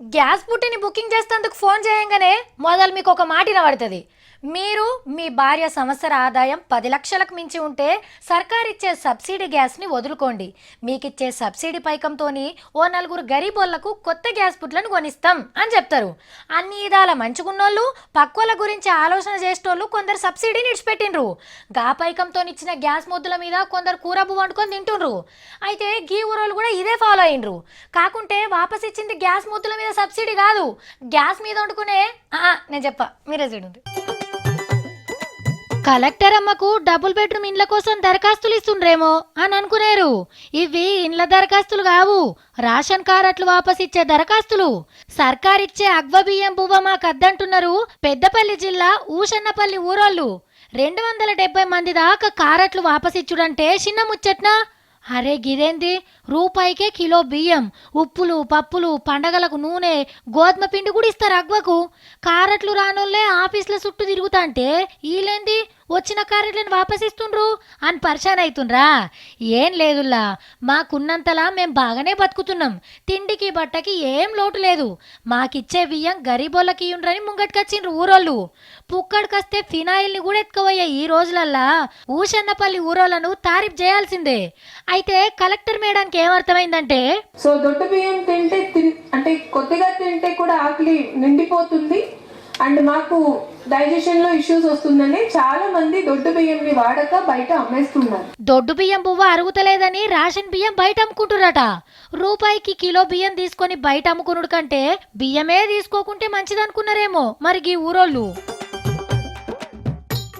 Gas బుట్టిని booking చేసేందుకు phone చేయంగానే మొదలు మీకు ఒక మాట వినబడుతుంది. మీరు మీ భార్య సంవత్సర ఆదాయం 10 లక్షలకు మించి ఉంటే సర్కార్ ఇచ్చే సబ్సిడీ గ్యాస్ని వదులుకోండి. మీకు ఇచ్చే సబ్సిడీ పైకంతోని ఓ నలుగురు గరీబోళ్లకు కొత్త గ్యాస్ బుట్లను కొనిస్తాం అని చెప్తారు. అన్ని విధాల మంచుకున్నోళ్ళు పక్కోళ్ళ గురించి ఆలోచన చేసేటోళ్ళు కొందరు సబ్సిడీని ఇడిచిపెట్టిండ్రు. గా పైకంతో ఇచ్చిన గ్యాస్ ముద్దుల మీద కొందరు కూరబు వండుకొని తింటుండ్రు. అయితే గీ ఊరోళ్ళు కూడా ఇదే ఫాలో అయ్యిండ్రు. కాకుంటే వాపస్ ఇచ్చింది గ్యాస్ ముద్దుల మీద సబ్సిడీ కాదు, గ్యాస్ మీద వండుకునే. నేను చెప్పా, మీరే చూడండి. కలెక్టర్ అమ్మకు డబుల్ బెడ్రూమ్ ఇండ్ల కోసం దరఖాస్తులు ఇస్తుండ్రేమో అని అనుకునేరు. ఇవి ఇండ్ల దరఖాస్తులు కావు, రేషన్ కార్డులు వాపస్ ఇచ్చే దరఖాస్తులు. సర్కార్ ఇచ్చే అగ్వ బియ్యం బువ్వ మాకు అద్దంటున్నారు పెద్దపల్లి జిల్లా ఊషన్నపల్లి ఊరోళ్ళు. 270 మంది దాకా కారట్లు వాపస్ ఇచ్చుడంటే చిన్న ముచ్చట్నా? అరే గిదేంది, రూపాయికే కిలో బియ్యం, ఉప్పులు పప్పులు, పండగలకు నూనె, గోధుమ పిండి కూడా ఇస్తారు అగ్వకు. కారట్లు రానోళ్లే ఆఫీసుల చుట్టూ తిరుగుతాంటే వీళ్ళేంది వచ్చిన కారెట్లను వాపస్ ఇస్తుండ్రు అని పరిశాన్ అవుతుండ్రా? ఏం లేదుల్లా, మాకున్నంతలా మేం బాగానే బతుకుతున్నాం. తిండికి బట్టకి ఏం లోటు లేదు. మాకిచ్చే బియ్యం గరీబోళ్ళకి ఇయ్యుండ్రని ముంగట్కొచ్చిండ్రు ఊరోళ్ళు. పుక్కడికొస్తే ఫినాయిల్ని కూడా ఎత్తుకుపోయే ఈ రోజులల్లా ఊషన్నపల్లి ఊరోళ్ళను తారీఫ్ చేయాల్సిందే. అయితే కలెక్టర్ మేడానికి ఏమర్థమైందంటే, సో దొడ్డు బియ్యం తింటే అంటే కొద్దిగా తింటే కూడా ఆకలి నిండిపోతుంది అండ్ మాకు డైజెషన్ లో ఇష్యూస్ వస్తుందని చాలా మంది దొడ్డు బియ్యంని వాడక బయట అమ్మేస్తున్నారు. దొడ్డు బియ్యం బువ్వ అరుగుతలేదని రేషన్ బియ్యం బయట అమ్ముకుంటున్నారట. రూపాయికి కిలో బియ్యం తీసుకొని బయట అమ్ముకునుడు కంటే బియ్యమే తీసుకోకుంటే మంచిదనుకున్నారేమో మరి ఈ ఊరోళ్ళు.